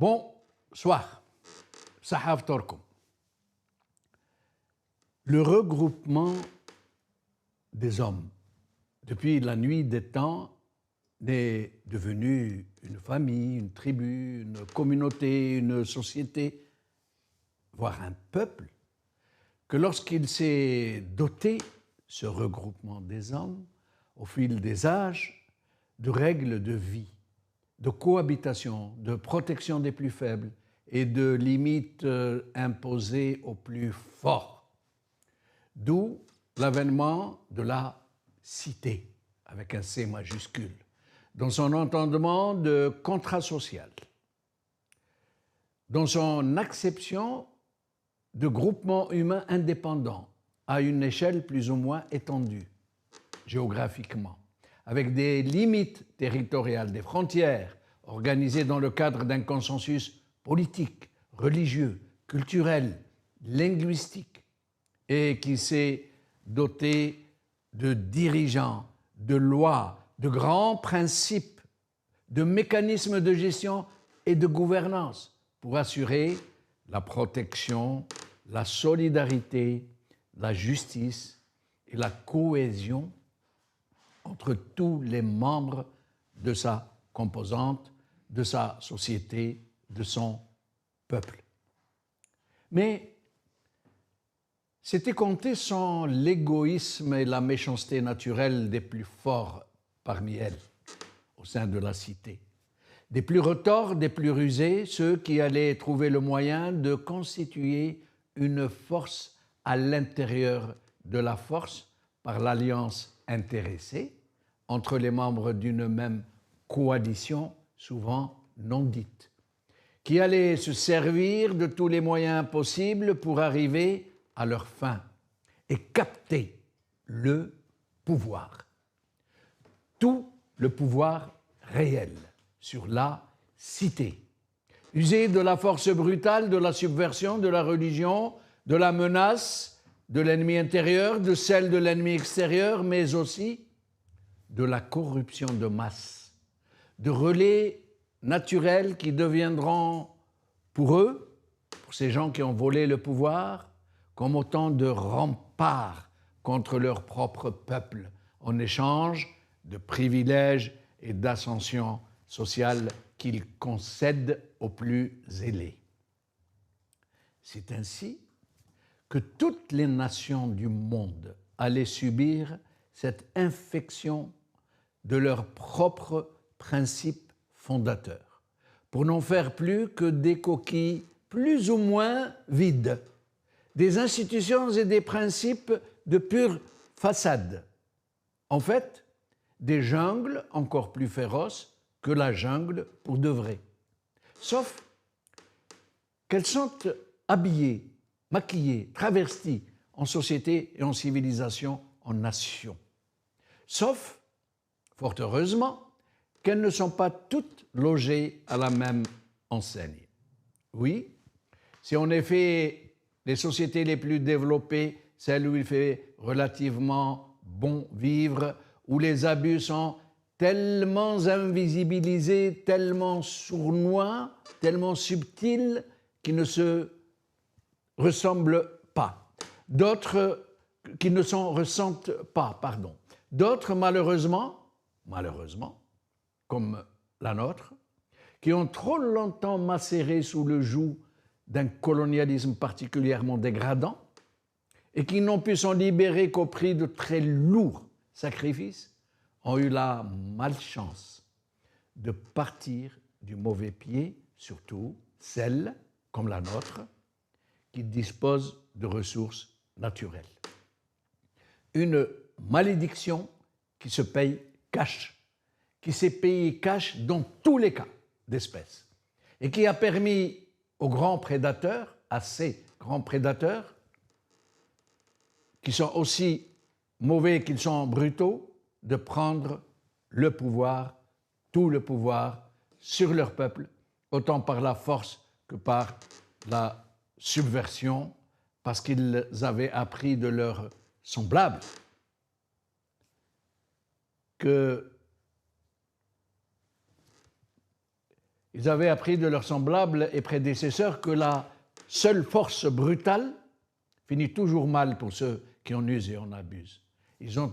Bonsoir, Sahaf Torkom. Le regroupement des hommes, depuis la nuit des temps, est devenu une famille, une tribu, une communauté, une société, voire un peuple, que lorsqu'il s'est doté, ce regroupement des hommes, au fil des âges, de règles de vie, de cohabitation, de protection des plus faibles et de limites imposées aux plus forts. D'où l'avènement de la cité, avec un C majuscule, dans son entendement de contrat social, dans son acception de groupement humain indépendant à une échelle plus ou moins étendue, géographiquement, avec des limites territoriales, des frontières organisées dans le cadre d'un consensus politique, religieux, culturel, linguistique, et qui s'est doté de dirigeants, de lois, de grands principes, de mécanismes de gestion et de gouvernance pour assurer la protection, la solidarité, la justice et la cohésion entre tous les membres de sa composante, de sa société, de son peuple. Mais c'était compté sans l'égoïsme et la méchanceté naturelle des plus forts parmi elles, au sein de la cité. Des plus retors, des plus rusés, ceux qui allaient trouver le moyen de constituer une force à l'intérieur de la force par l'alliance intéressée entre les membres d'une même coalition, souvent non dite, qui allaient se servir de tous les moyens possibles pour arriver à leur fin et capter le pouvoir. Tout le pouvoir réel sur la cité. User de la force brutale, de la subversion, de la religion, de la menace de l'ennemi intérieur, de celle de l'ennemi extérieur, mais aussi de la corruption de masse, de relais naturels qui deviendront pour eux, pour ces gens qui ont volé le pouvoir, comme autant de remparts contre leur propre peuple, en échange de privilèges et d'ascension sociale qu'ils concèdent aux plus zélés. C'est ainsi que toutes les nations du monde allaient subir cette infection de leurs propres principes fondateurs, pour n'en faire plus que des coquilles plus ou moins vides, des institutions et des principes de pure façade. En fait, des jungles encore plus féroces que la jungle pour de vrai. Sauf qu'elles sont habillées, maquillées, travesties en société et en civilisation, en nation. Sauf, fort heureusement, qu'elles ne sont pas toutes logées à la même enseigne. Oui, c'est en effet les sociétés les plus développées, celles où il fait relativement bon vivre, où les abus sont tellement invisibilisés, tellement sournois, tellement subtils qu'ils ne se ressemblent pas. D'autres qui ne s'en ressentent pas, pardon. D'autres, malheureusement, comme la nôtre, qui ont trop longtemps macéré sous le joug d'un colonialisme particulièrement dégradant et qui n'ont pu s'en libérer qu'au prix de très lourds sacrifices, ont eu la malchance de partir du mauvais pied, surtout celles, comme la nôtre, qui disposent de ressources naturelles. Une malédiction qui se paye cash, qui s'est payée cash dans tous les cas d'espèces, et qui a permis aux grands prédateurs, à ces grands prédateurs, qui sont aussi mauvais qu'ils sont brutaux, de prendre le pouvoir, tout le pouvoir, sur leur peuple, autant par la force que par la subversion, parce qu'ils avaient appris de leurs semblables qu'ils Ils avaient appris de leurs semblables et prédécesseurs que la seule force brutale finit toujours mal pour ceux qui en usent et en abusent. Ils ont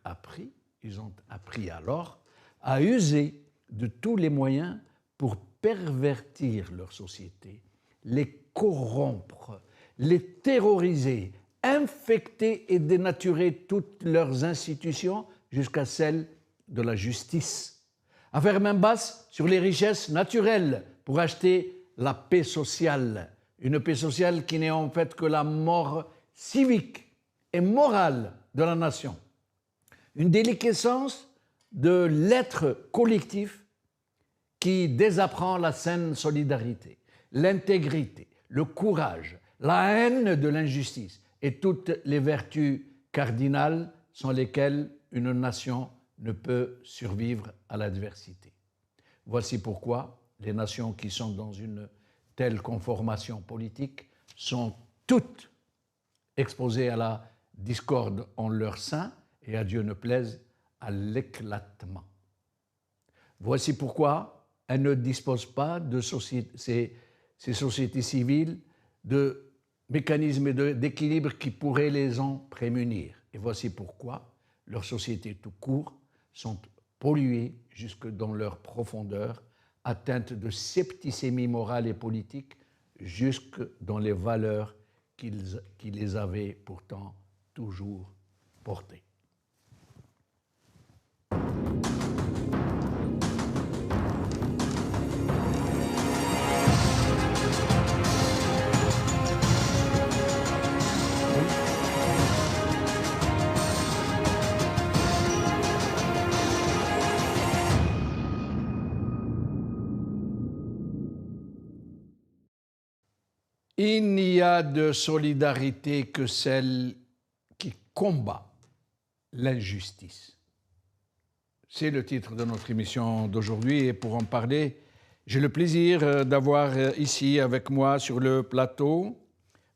appris alors à user de tous les moyens pour pervertir leur société, les corrompre, les terroriser, infecter et dénaturer toutes leurs institutions jusqu'à celle de la justice, à faire main basse sur les richesses naturelles pour acheter la paix sociale, une paix sociale qui n'est en fait que la mort civique et morale de la nation, une déliquescence de l'être collectif qui désapprend la saine solidarité, l'intégrité, le courage, la haine de l'injustice et toutes les vertus cardinales sans lesquelles une nation ne peut survivre à l'adversité. Voici pourquoi les nations qui sont dans une telle conformation politique sont toutes exposées à la discorde en leur sein et, à Dieu ne plaise, à l'éclatement. Voici pourquoi elles ne disposent pas de ces sociétés civiles de mécanismes d'équilibre qui pourraient les en prémunir. Et voici pourquoi leurs sociétés tout court sont polluées jusque dans leur profondeur, atteintes de scepticémie morale et politique, jusque dans les valeurs qui les avaient pourtant toujours portées. Il n'y a de solidarité que celle qui combat l'injustice. C'est le titre de notre émission d'aujourd'hui et pour en parler, j'ai le plaisir d'avoir ici avec moi sur le plateau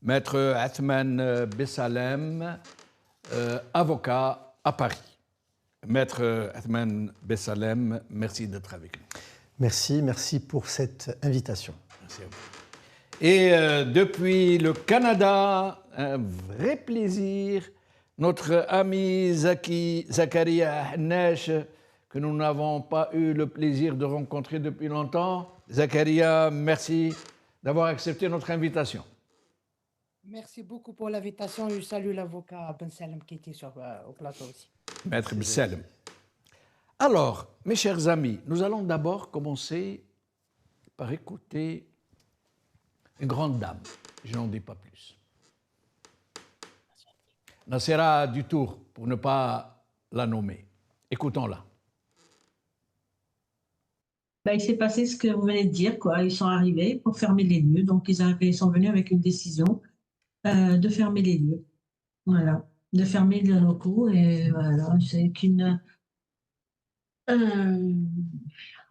Maître Athmane Bessalem, avocat à Paris. Maître Athmane Bessalem, merci d'être avec nous. Merci pour cette invitation. Merci à vous. Et depuis le Canada, un vrai plaisir, notre ami Zakaria Hnesh, que nous n'avons pas eu le plaisir de rencontrer depuis longtemps. Zakaria, merci d'avoir accepté notre invitation. Merci beaucoup pour l'invitation. Je salue l'avocat Ben Salem qui était au plateau aussi. Maître Ben Salem. Alors, mes chers amis, nous allons d'abord commencer par écouter une grande dame, je n'en dis pas plus. Nassera Dutour, pour ne pas la nommer. Écoutons-la. Il s'est passé ce que vous venez de dire, quoi. Ils sont arrivés pour fermer les lieux, donc ils sont venus avec une décision de fermer les lieux. Voilà, de fermer les locaux, et voilà, c'est qu'une...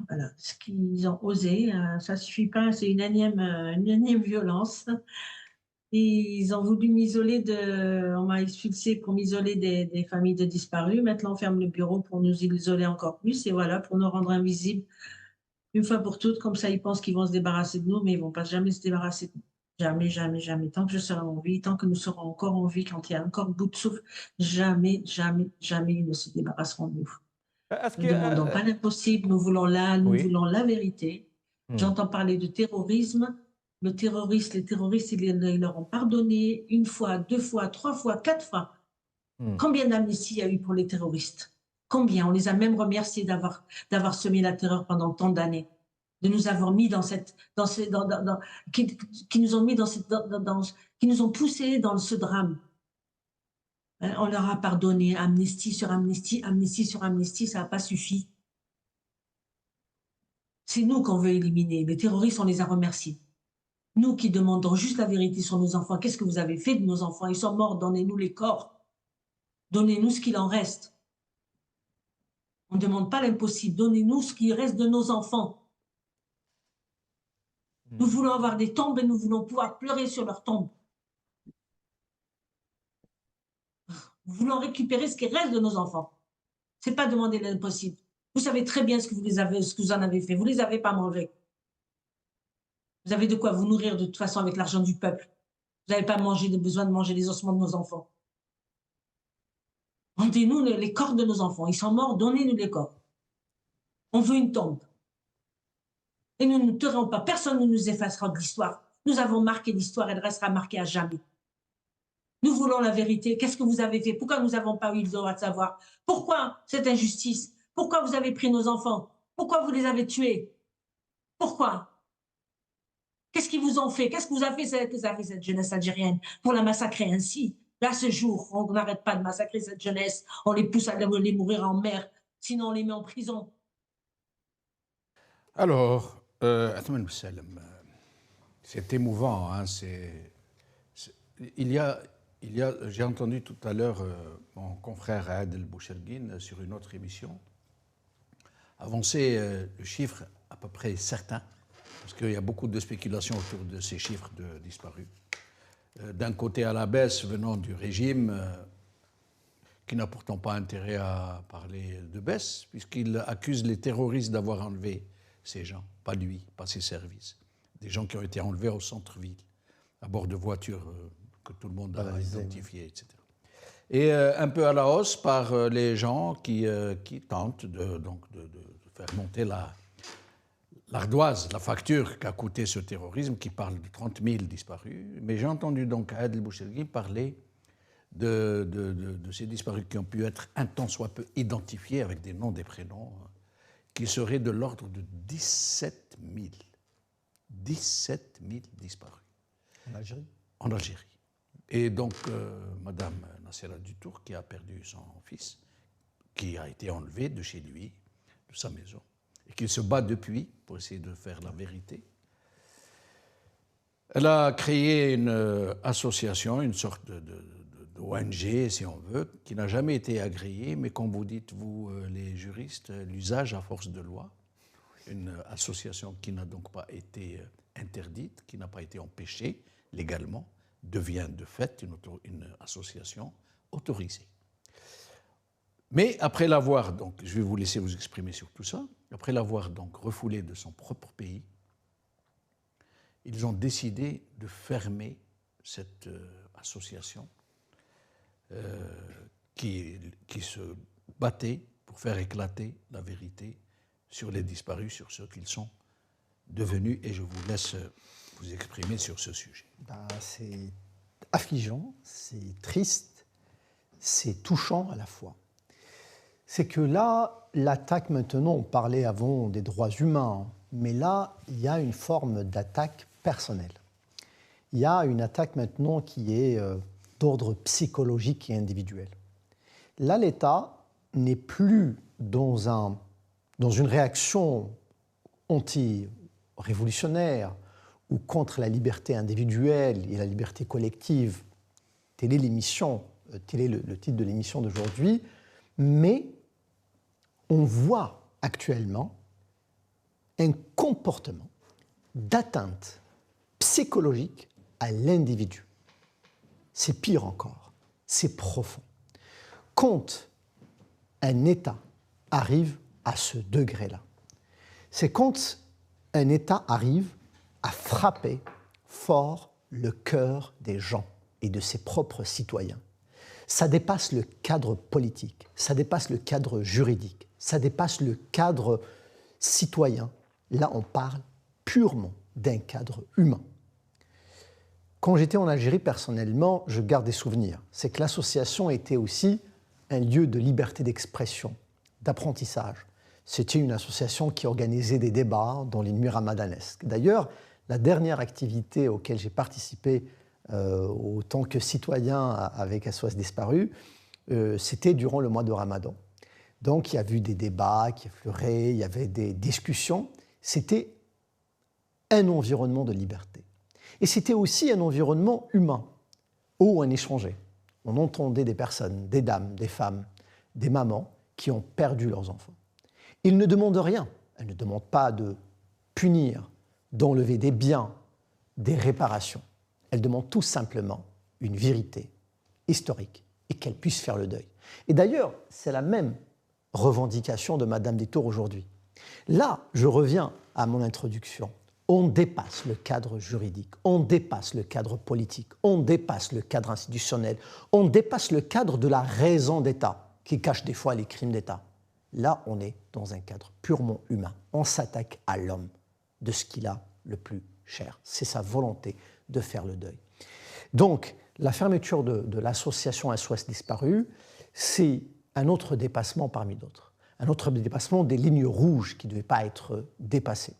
voilà, ce qu'ils ont osé, ça ne suffit pas, c'est une énième violence. Et ils ont voulu m'isoler on m'a expulsé pour m'isoler des familles de disparus. Maintenant, on ferme le bureau pour nous isoler encore plus, et voilà, pour nous rendre invisibles une fois pour toutes. Comme ça, ils pensent qu'ils vont se débarrasser de nous, mais ils ne vont pas jamais se débarrasser de nous. Jamais, jamais, jamais. Tant que je serai en vie, tant que nous serons encore en vie, quand il y a encore un bout de souffle, jamais, jamais, jamais ils ne se débarrasseront de nous. Nous ne demandons pas l'impossible, nous voulons voulons la vérité. J'entends parler de terrorisme. Les terroristes, ils leur ont pardonné une fois, 2 fois, 3 fois, 4 fois. Combien d'amnisties il y a eu pour les terroristes? Combien? On les a même remerciés d'avoir semé la terreur pendant tant d'années, de nous avoir mis qui nous ont mis qui nous ont poussés dans ce drame. On leur a pardonné, amnistie sur amnistie, amnistie sur amnistie, ça n'a pas suffi. C'est nous qu'on veut éliminer. Les terroristes, on les a remerciés. Nous qui demandons juste la vérité sur nos enfants, qu'est-ce que vous avez fait de nos enfants? Ils sont morts, donnez-nous les corps. Donnez-nous ce qu'il en reste. On ne demande pas l'impossible, donnez-nous ce qui reste de nos enfants. Nous voulons avoir des tombes et nous voulons pouvoir pleurer sur leurs tombes. Nous voulons récupérer ce qui reste de nos enfants. Ce n'est pas demander l'impossible. Vous savez très bien ce que vous en avez fait. Vous ne les avez pas mangés. Vous avez de quoi vous nourrir de toute façon avec l'argent du peuple. Vous n'avez pas besoin de manger les ossements de nos enfants. Rendez-nous les corps de nos enfants. Ils sont morts, donnez-nous les corps. On veut une tombe. Et nous ne tairons pas. Personne ne nous effacera de l'histoire. Nous avons marqué l'histoire, elle restera marquée à jamais. Nous voulons la vérité. Qu'est-ce que vous avez fait? Pourquoi nous n'avons pas eu le droit de savoir? Pourquoi cette injustice? Pourquoi vous avez pris nos enfants? Pourquoi vous les avez tués? Pourquoi? Qu'est-ce qu'ils vous ont fait? Qu'est-ce que vous avez fait, cette jeunesse algérienne pour la massacrer ainsi? Là, ce jour, on n'arrête pas de massacrer cette jeunesse. On les pousse à les mourir en mer. Sinon, on les met en prison. Alors, c'est émouvant. Hein, j'ai entendu tout à l'heure mon confrère Adel Boucherguine sur une autre émission avancer le chiffre à peu près certain, parce qu'il y a beaucoup de spéculations autour de ces chiffres de disparus. D'un côté à la baisse venant du régime, qui n'a pourtant pas intérêt à parler de baisse, puisqu'il accuse les terroristes d'avoir enlevé ces gens, pas lui, pas ses services. Des gens qui ont été enlevés au centre-ville, à bord de voitures que tout le monde a identifiées, etc. Et un peu à la hausse par les gens qui tentent de faire monter l'ardoise, la facture qu'a coûté ce terrorisme, qui parle de 30 000 disparus. Mais j'ai entendu donc Adel Bouchergui parler de ces disparus qui ont pu être un tant soit peu identifiés avec des noms, des prénoms, qui seraient de l'ordre de 17 000. 17 000 disparus. En Algérie? En Algérie. Et donc, Madame Nassera Dutour, qui a perdu son fils, qui a été enlevé de chez lui, de sa maison, et qui se bat depuis pour essayer de faire la vérité. Elle a créé une association, une sorte d'ONG, si on veut, qui n'a jamais été agréée, mais comme vous dites, vous, les juristes, l'usage à force de loi, une association qui n'a donc pas été interdite, qui n'a pas été empêchée légalement, devient de fait une association autorisée. Mais après l'avoir, donc, je vais vous laisser vous exprimer sur tout ça, après l'avoir donc refoulé de son propre pays, ils ont décidé de fermer cette association qui se battait pour faire éclater la vérité sur les disparus, sur ce qu'ils sont devenus, et je vous laisse vous exprimer sur ce sujet. C'est affligeant, c'est triste, c'est touchant à la fois. C'est que là, l'attaque maintenant, on parlait avant des droits humains, mais là, il y a une forme d'attaque personnelle. Il y a une attaque maintenant qui est d'ordre psychologique et individuel. Là, l'État n'est plus dans une réaction anti-révolutionnaire ou contre la liberté individuelle et la liberté collective. Telle est l'émission, tel est le titre de l'émission d'aujourd'hui. Mais on voit actuellement un comportement d'atteinte psychologique à l'individu. C'est pire encore, c'est profond. Quand un État arrive à ce degré-là, c'est quand un État arrive à frapper fort le cœur des gens et de ses propres citoyens. Ça dépasse le cadre politique, ça dépasse le cadre juridique, ça dépasse le cadre citoyen. Là, on parle purement d'un cadre humain. Quand j'étais en Algérie, personnellement, je garde des souvenirs. C'est que l'association était aussi un lieu de liberté d'expression, d'apprentissage. C'était une association qui organisait des débats dans les nuits ramadanesques. D'ailleurs, la dernière activité auquel j'ai participé en tant que citoyen avec SOS Disparus, c'était durant le mois de Ramadan. Donc, il y a eu des débats qui effleuraient, il y avait des discussions. C'était un environnement de liberté. Et c'était aussi un environnement humain, où on échangeait. On entendait des personnes, des dames, des femmes, des mamans qui ont perdu leurs enfants. Ils ne demandent rien. Elles ne demandent pas de punir, d'enlever des biens, des réparations. Elles demandent tout simplement une vérité historique et qu'elles puissent faire le deuil. Et d'ailleurs, c'est la même revendication de Madame Détour aujourd'hui. Là, je reviens à mon introduction. on dépasse le cadre juridique, on dépasse le cadre politique, on dépasse le cadre institutionnel, on dépasse le cadre de la raison d'État, qui cache des fois les crimes d'État. Là, on est dans un cadre purement humain. On s'attaque à l'homme, de ce qu'il a le plus cher. C'est sa volonté de faire le deuil. Donc, la fermeture de l'association SOS Disparus, c'est un autre dépassement parmi d'autres. Un autre dépassement des lignes rouges qui ne devaient pas être dépassées.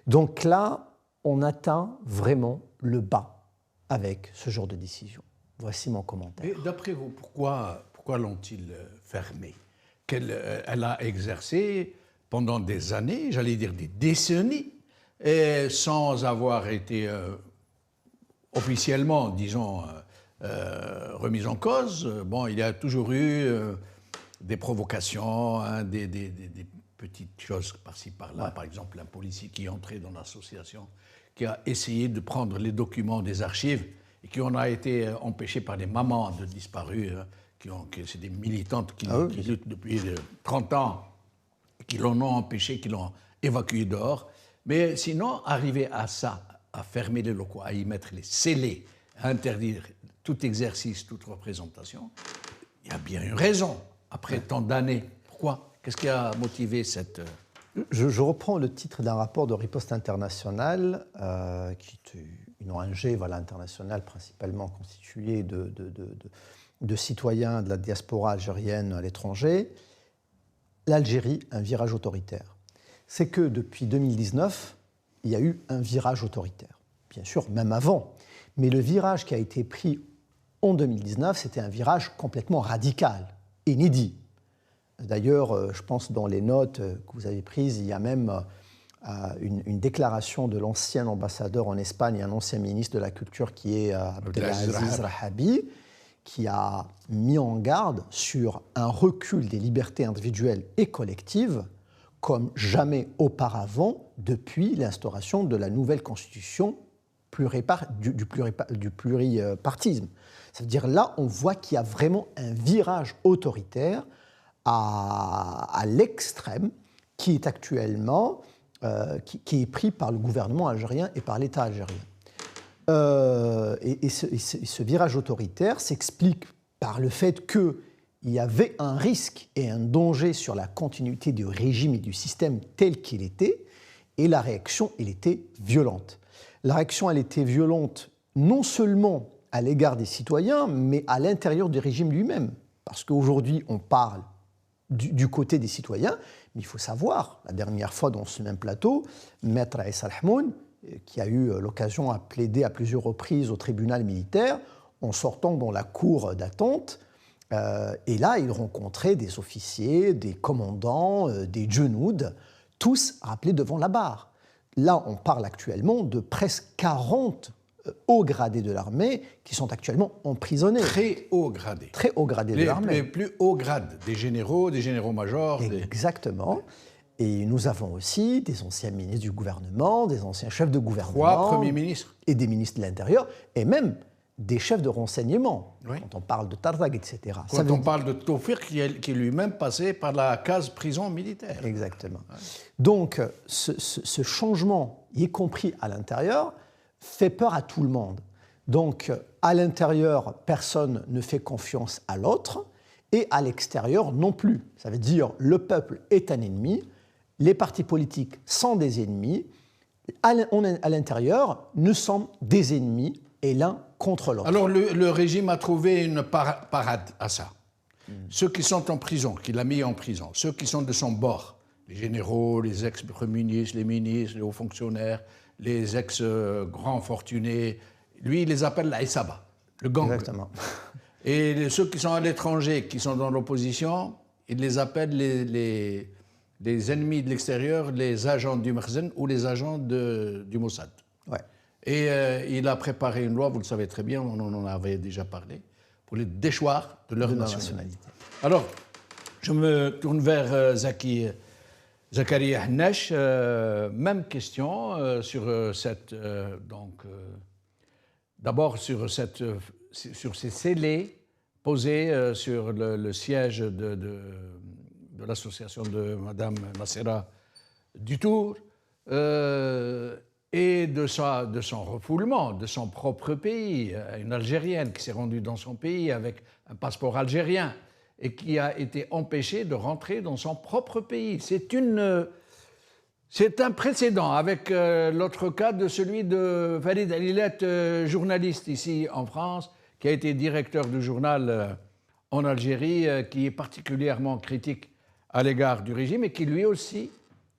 Donc là, on atteint vraiment le bas avec ce genre de décision. Voici mon commentaire. Et d'après vous, pourquoi l'ont-ils fermée? Elle a exercé pendant des années, j'allais dire des décennies, et sans avoir été officiellement, disons, remise en cause. Bon, il y a toujours eu des provocations, hein, des petites choses par-ci, par-là. Ouais. Par exemple, un policier qui est entré dans l'association, qui a essayé de prendre les documents des archives et qui en a été empêché par des mamans de disparus, c'est des militantes qui luttent depuis 30 ans, qui l'en ont empêché, qui l'ont évacué dehors. Mais sinon, arriver à ça, à fermer les locaux, à y mettre les scellés, à interdire tout exercice, toute représentation, il y a bien une raison, après tant d'années. Pourquoi ? Qu'est-ce qui a motivé cette... Je reprends le titre d'un rapport de Riposte Internationale, qui est une ONG internationale principalement constituée de citoyens de la diaspora algérienne à l'étranger. L'Algérie, un virage autoritaire. C'est que depuis 2019, il y a eu un virage autoritaire. Bien sûr, même avant. Mais le virage qui a été pris en 2019, c'était un virage complètement radical, inédit. D'ailleurs, je pense dans les notes que vous avez prises, il y a même une déclaration de l'ancien ambassadeur en Espagne, un ancien ministre de la Culture qui est Abdelaziz Rahabi, qui a mis en garde sur un recul des libertés individuelles et collectives comme jamais auparavant depuis l'instauration de la nouvelle constitution du pluripartisme. Ça veut dire là, on voit qu'il y a vraiment un virage autoritaire à l'extrême qui est actuellement qui est pris par le gouvernement algérien et par l'État algérien. Et ce virage autoritaire s'explique par le fait qu'il y avait un risque et un danger sur la continuité du régime et du système tel qu'il était, et la réaction, elle était violente. La réaction, elle était violente non seulement à l'égard des citoyens, mais à l'intérieur du régime lui-même. Parce qu'aujourd'hui, on parle du côté des citoyens, mais il faut savoir, la dernière fois dans ce même plateau, Maître Issa Al-Hamoun, qui a eu l'occasion à plaider à plusieurs reprises au tribunal militaire, en sortant dans la cour d'attente, et là, il rencontrait des officiers, des commandants, des djennouds, tous rappelés devant la barre. Là, on parle actuellement de presque 40 hauts gradés de l'armée qui sont actuellement emprisonnés. Très hauts gradés. Très hauts gradés de l'armée. Les plus hauts grades, des généraux-majors. Exactement. Et nous avons aussi des anciens ministres du gouvernement, des anciens chefs de gouvernement. 3 premiers ministres. Et des ministres de l'Intérieur, et même des chefs de renseignement, oui. Quand on parle de Tardag, etc. Quand on parle de Taufir, qui est lui-même passé par la case prison militaire. Exactement. Ouais. Donc, ce changement, y compris à l'intérieur, fait peur à tout le monde. Donc, à l'intérieur, personne ne fait confiance à l'autre, et à l'extérieur non plus. Ça veut dire le peuple est un ennemi, les partis politiques sont des ennemis, à l'intérieur, nous sommes des ennemis, et l'un contre l'autre. Alors, le régime a trouvé une parade à ça. Ceux qui sont en prison, qu'il a mis en prison, ceux qui sont de son bord, les généraux, les ex-premiers ministres, les ministres, les hauts fonctionnaires, les ex-grands fortunés, lui, il les appelle la Issaba, le gang. Exactement. Et ceux qui sont à l'étranger, qui sont dans l'opposition, il les appelle les ennemis de l'extérieur, les agents du Makhzen ou les agents du Mossad. Ouais. Et il a préparé une loi, vous le savez très bien, on en avait déjà parlé, pour les déchoir de leur nationalité. Alors, je me tourne vers Zakaria Hannesh. Même question sur cette... d'abord sur ces scellés posés sur le siège de l'association de Mme Nassera Dutour. et de son refoulement de son propre pays, une Algérienne qui s'est rendue dans son pays avec un passeport algérien et qui a été empêchée de rentrer dans son propre pays. C'est un précédent avec l'autre cas de celui de Farid Alilet, journaliste ici en France, qui a été directeur du journal en Algérie, qui est particulièrement critique à l'égard du régime et qui lui aussi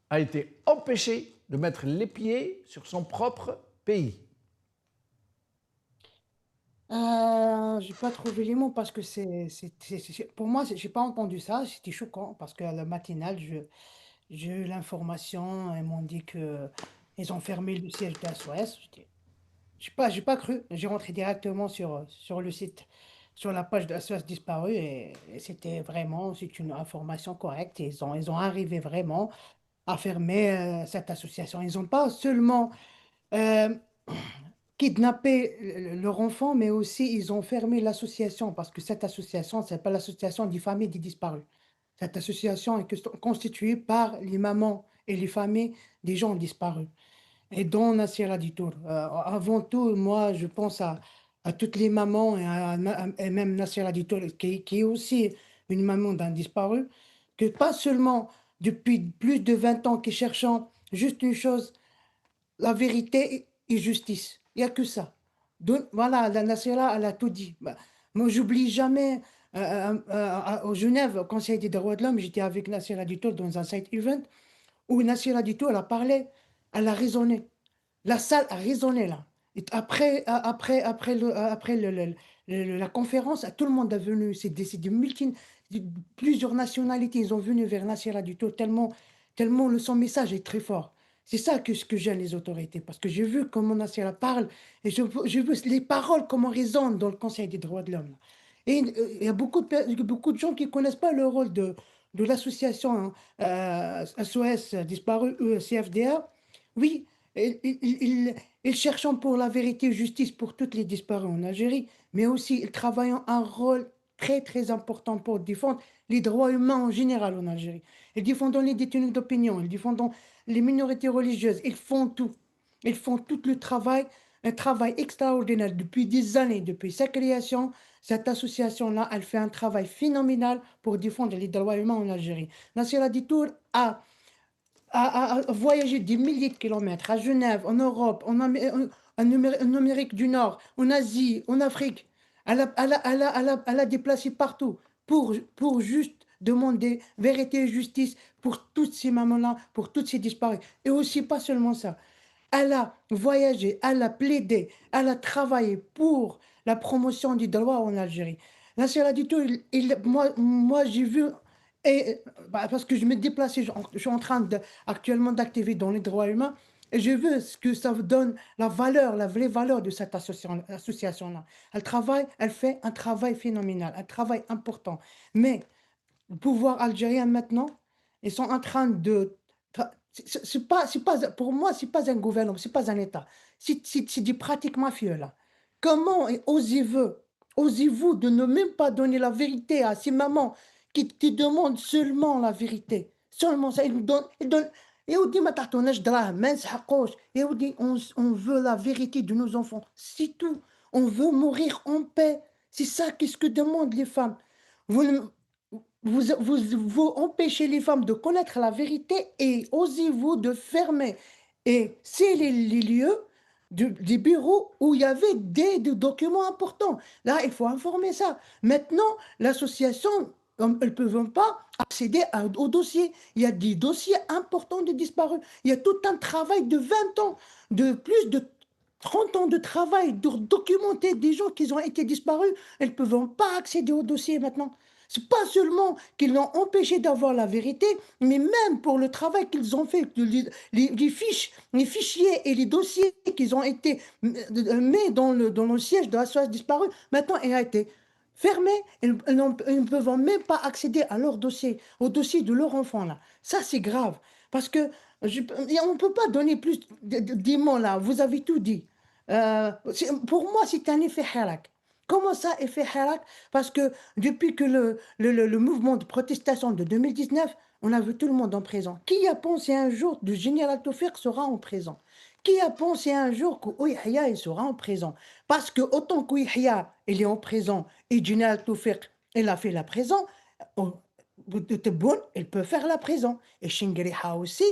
a été empêché de mettre les pieds sur son propre pays. J'ai pas trouvé les mots parce que pour moi, j'ai pas entendu ça. C'était choquant parce qu'à la matinale, j'ai eu l'information. Ils m'ont dit que ils ont fermé le siège de SOS. J'ai pas cru. J'ai rentré directement sur le site, sur la page de SOS disparu et c'est une information correcte. Et ils ont arrivé vraiment à fermer cette association. Ils n'ont pas seulement euh, kidnappé leur enfant, mais aussi ils ont fermé l'association parce que cette association, c'est pas l'association des familles des disparus. Cette association est constituée par les mamans et les familles des gens disparus. Et dont Nassira Ditour. Avant tout, moi, je pense à toutes les mamans et même Nassira Ditour, qui est aussi une maman d'un disparu, que pas seulement depuis plus de 20 ans, qui cherchant juste une chose, la vérité et justice. Il n'y a que ça. Donc, voilà, la Nassira, elle a tout dit. Bah, moi, j'oublie jamais, au Genève, au Conseil des droits de l'homme, j'étais avec Nassira Ditour dans un side event, où Nassira Ditour, elle a parlé, elle a raisonné. La salle a résonné là. Et la conférence, tout le monde est venu. C'est plusieurs nationalités. Ils ont venu vers Nassira du tout, tellement son message est très fort. C'est ça ce que j'aime les autorités, parce que j'ai vu comment Nassira parle et j'ai vu les paroles, comment résonnent dans le Conseil des droits de l'homme. Et il y a beaucoup de gens qui ne connaissent pas le rôle de l'association SOS disparu, CFDA. Oui, ils cherchant pour la vérité et justice pour toutes les disparus en Algérie, mais aussi ils travaillent un rôle très très important pour défendre les droits humains en général en Algérie. Ils défendent les détenus d'opinion, ils défendent les minorités religieuses, ils font tout. Ils font tout le travail, un travail extraordinaire depuis des années, depuis sa création. Cette association-là, elle fait un travail phénoménal pour défendre les droits humains en Algérie. Nassira Ditour a voyagé des milliers de kilomètres à Genève, en Europe, en Amérique du Nord, en Asie, en Afrique. Elle a déplacé partout pour juste demander vérité et justice pour toutes ces mamans-là, pour toutes ces disparus. Et aussi, pas seulement ça. Elle a voyagé, elle a plaidé, elle a travaillé pour la promotion du droit en Algérie. Là, cela dit tout, moi j'ai vu, parce que je me déplaçais, je suis en train actuellement d'activer dans les droits humains, et j'ai vu ce que ça donne, la valeur, la vraie valeur de cette association-là. Elle fait un travail phénoménal, un travail important. Mais le pouvoir algérien maintenant, ils sont en train de. Pour moi, c'est pas un gouvernement, c'est pas un État. C'est des pratiques mafieuses là. Comment osez-vous de ne même pas donner la vérité à ces mamans qui demandent seulement la vérité? Seulement ça, ils donnent. Et on dit, ما تعطوناش دراهم, ما نسحقوش. Et on veut la vérité de nos enfants. C'est tout. On veut mourir en paix. C'est ça qu'est-ce que demandent les femmes. Vous, ne- vous empêchez les femmes de connaître la vérité et osez-vous de fermer. Et c'est les lieux des bureaux où il y avait des documents importants. Là, il faut informer ça. Maintenant, l'association, elles ne peuvent pas accéder au dossier. Il y a des dossiers importants de disparus. Il y a tout un travail de 20 ans, de plus de 30 ans de travail, de documenter des gens qui ont été disparus. Elles ne peuvent pas accéder au dossier maintenant. C'est pas seulement qu'ils l'ont empêché d'avoir la vérité, mais même pour le travail qu'ils ont fait, les fichiers et les dossiers qu'ils ont été mis dans le siège de la SOS disparue, maintenant, il a été fermé. Ils ne peuvent même pas accéder à leur dossier, au dossier de leur enfant là. Ça, c'est grave. Parce que on ne peut pas donner plus des mots là. Vous avez tout dit. Pour moi, c'est un effet harak. Comment ça, effet harak? Parce que depuis que le mouvement de protestation de 2019, On a vu tout le monde en prison. Qui a pensé un jour que le général Tofik sera en prison? Qui a pensé un jour qu'Ouihia il sera en prison? Parce que autant qu'Ouihia il est en prison et le général Tofik il a fait la prison, Tebboune il peut faire la prison. Et Chingueriha aussi,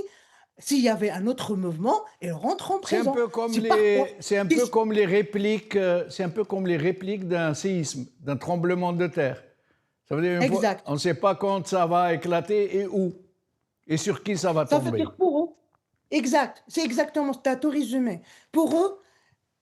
s'il y avait un autre mouvement, il rentre en C'est un prison. peu comme C'est parfois- c'est un peu comme les répliques, c'est un peu comme les répliques d'un séisme, d'un tremblement de terre. Ça veut dire Exact. on ne sait pas quand ça va éclater et où, et sur qui ça va Ça veut tomber. dire pour eux. Exact. C'est exactement, c'est à tout résumé. Pour eux,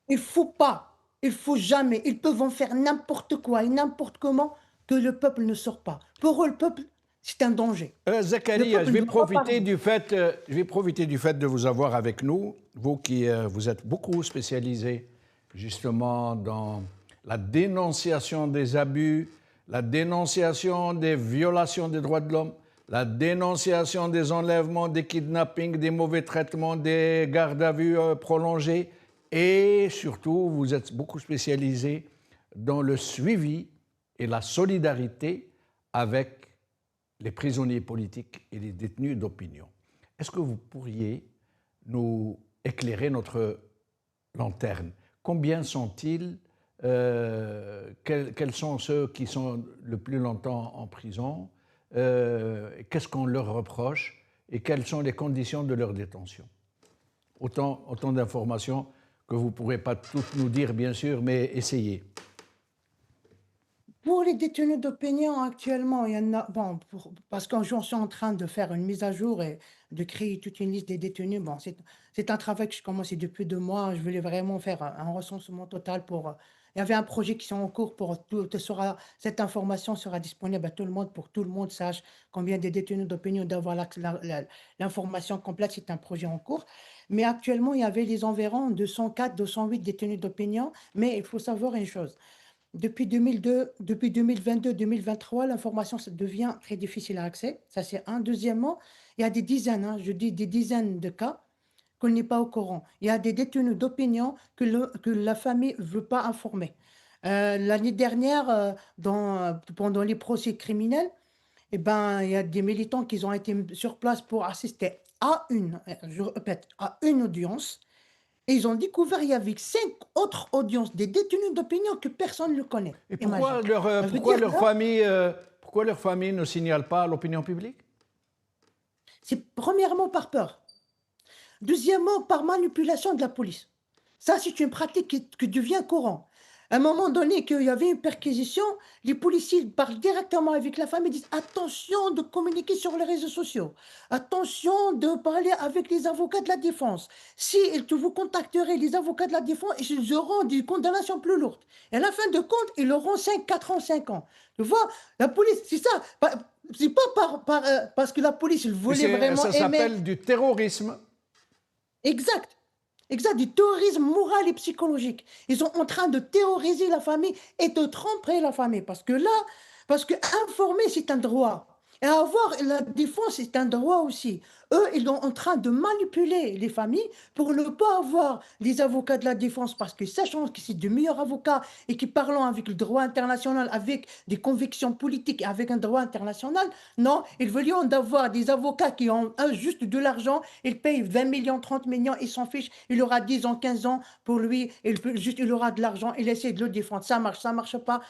il faut pas, il faut jamais, ils peuvent en faire n'importe quoi et n'importe comment que le peuple ne sort pas. Pour eux, le peuple, c'est un danger. Zakaria, peuple je vais ne doit pas profiter du fait, je vais profiter du fait de vous avoir avec nous, vous qui vous êtes beaucoup spécialisé justement dans la dénonciation des abus, la dénonciation des violations des droits de l'homme, la dénonciation des enlèvements, des kidnappings, des mauvais traitements, des gardes à vue prolongés, et surtout, vous êtes beaucoup spécialisé dans le suivi et la solidarité avec les prisonniers politiques et les détenus d'opinion. Est-ce que vous pourriez nous éclairer notre lanterne? Combien sont-ils? Quels sont ceux qui sont le plus longtemps en prison? Qu'est-ce qu'on leur reproche? Et quelles sont les conditions de leur détention? Autant d'informations que vous ne pourrez pas toutes nous dire, bien sûr, mais essayez. Pour les détenus d'opinion actuellement, il y en a, bon, parce que je suis en train de faire une mise à jour et de créer toute une liste des détenus. Bon, c'est un travail que je commence depuis 2 mois. Je voulais vraiment faire un recensement total il y avait un projet qui est en cours pour cette information sera disponible à tout le monde pour que tout le monde sache combien de détenus d'opinion d'avoir l'information complète. C'est un projet en cours. Mais actuellement, il y avait les environs 204, 208 détenus d'opinion. Mais il faut savoir une chose. Depuis 2002, depuis 2022-2023, l'information ça devient très difficile à accès. Ça, c'est un. Deuxièmement, il y a des dizaines, je dis des dizaines de cas qu'on n'est pas au courant. Il y a des détenus d'opinion que la famille ne veut pas informer. L'année dernière, pendant les procès criminels, eh ben, il y a des militants qui ont été sur place pour assister je répète, à une audience. Et ils ont découvert qu'il y avait 5 autres audiences des détenus d'opinion que personne ne le connaît. Et pourquoi Imagine. leur, Ça veut dire pourquoi leur famille ne signale pas à l'opinion publique? c'est premièrement par peur. Deuxièmement, par manipulation de la police. Ça, c'est une pratique qui devient courant. À un moment donné, qu'il y avait une perquisition, les policiers parlent directement avec la famille et disent attention de communiquer sur les réseaux sociaux, attention de parler avec les avocats de la défense. Si vous contacterez les avocats de la défense, ils auront des condamnations plus lourdes. Et à la fin de compte, ils auront 5, 4 ans, 5 ans. Tu vois, la police, c'est ça. C'est pas parce que la police, ils voulaient vraiment Ça aimer. s'appelle du terrorisme. Exact. Exact, du terrorisme moral et psychologique. Ils sont en train de terroriser la famille et de tromper la famille. Parce que informer, c'est un droit. Et avoir la défense, c'est un droit aussi. Eux, ils sont en train de manipuler les familles pour ne pas avoir les avocats de la défense parce que sachant que c'est de meilleurs avocats et qui parlent avec le droit international, avec des convictions politiques et avec un droit international, non, ils veulent d'avoir des avocats qui ont juste de l'argent, ils payent 20 millions, 30 millions, ils s'en fichent, il aura 10 ans, 15 ans pour lui, il aura de l'argent, il essaie de le défendre. Ça marche pas,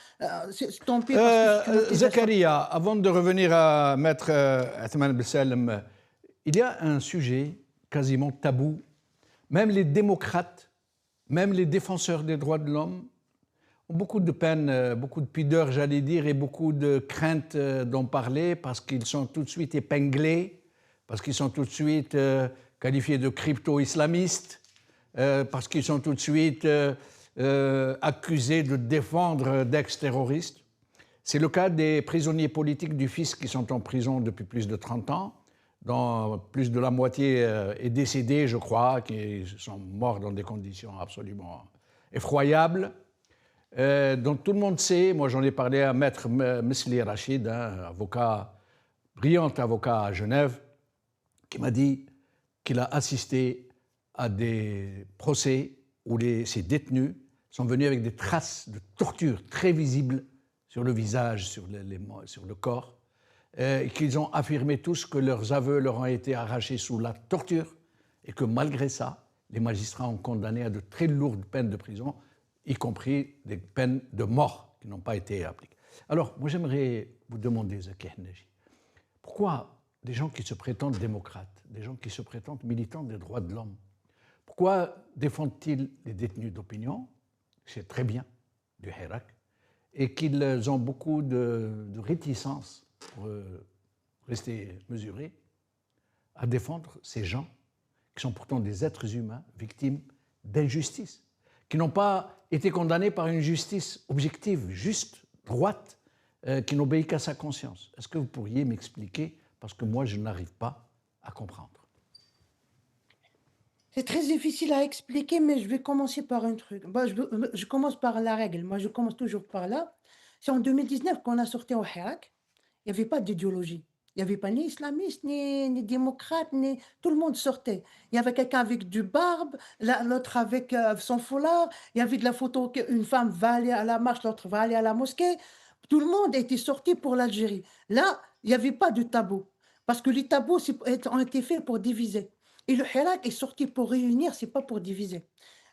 tant pis parce que c'est une utilisation. Zakaria, avant de revenir à Maître Athman Besselem, il y a un sujet quasiment tabou. Même les démocrates, même les défenseurs des droits de l'homme ont beaucoup de peine, beaucoup de pudeur, j'allais dire, et beaucoup de crainte d'en parler parce qu'ils sont tout de suite épinglés, parce qu'ils sont tout de suite qualifiés de crypto-islamistes, parce qu'ils sont tout de suite accusés de défendre d'ex-terroristes. C'est le cas des prisonniers politiques du fisc qui sont en prison depuis plus de 30 ans, dont plus de la moitié est décédée, je crois, qui sont morts dans des conditions absolument effroyables, dont tout le monde sait. Moi, j'en ai parlé à Maître Mesli Rachid, brillant avocat à Genève, qui m'a dit qu'il a assisté à des procès où ces détenus sont venus avec des traces de torture très visibles sur le visage, sur le corps. qu'ils ont affirmé tous que leurs aveux leur ont été arrachés sous la torture et que malgré ça, les magistrats ont condamné à de très lourdes peines de prison, y compris des peines de mort qui n'ont pas été appliquées. Alors, moi j'aimerais vous demander, Zaki Hannaji, pourquoi des gens qui se prétendent démocrates, des gens qui se prétendent militants des droits de l'homme, pourquoi défendent-ils les détenus d'opinion, c'est très bien, du Hirak, et qu'ils ont beaucoup de réticence, pour rester mesurés, à défendre ces gens qui sont pourtant des êtres humains victimes d'injustice, qui n'ont pas été condamnés par une justice objective, juste, droite, qui n'obéit qu'à sa conscience. Est-ce que vous pourriez m'expliquer, parce que moi je n'arrive pas à comprendre. C'est très difficile à expliquer, mais je vais commencer par un truc. Bah, je commence par la règle. Moi, je commence toujours par là. C'est en 2019 qu'on a sorti au Hirak. Il n'y avait pas d'idéologie. Il n'y avait pas ni islamiste, ni démocrate, ni... Tout le monde sortait. Il y avait quelqu'un avec du barbe, l'autre avec son foulard. Il y avait de la photo qu'une femme va aller à la marche, l'autre va aller à la mosquée. Tout le monde était sorti pour l'Algérie. Là, il n'y avait pas de tabou. Parce que les tabous ont été faits pour diviser. Et le Hirak est sorti pour réunir, c'est pas pour diviser.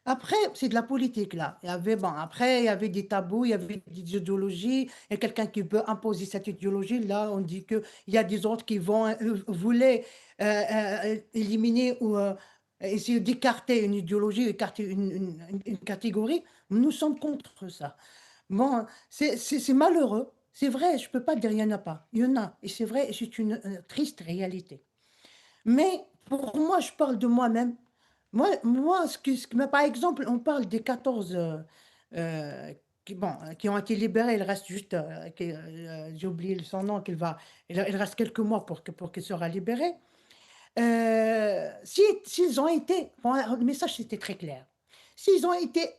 Après, c'est de la politique, là. Après, il y avait des tabous, il y avait des idéologies, et quelqu'un qui veut imposer cette idéologie, là, on dit qu'il y a des autres qui voulaient éliminer ou essayer d'écarter une idéologie, écarter une catégorie. Nous sommes contre ça. Bon, c'est malheureux. C'est vrai, je ne peux pas dire il n'y en a pas. Il y en a, et c'est vrai, et c'est une triste réalité. Mais pour moi, je parle de moi-même. Par exemple, on parle des 14 qui ont été libérés. Il reste juste, j'ai oublié son nom, il reste quelques mois pour qu'il sera libéré. S'ils ont été, bon, le message c'était très clair. S'ils ont été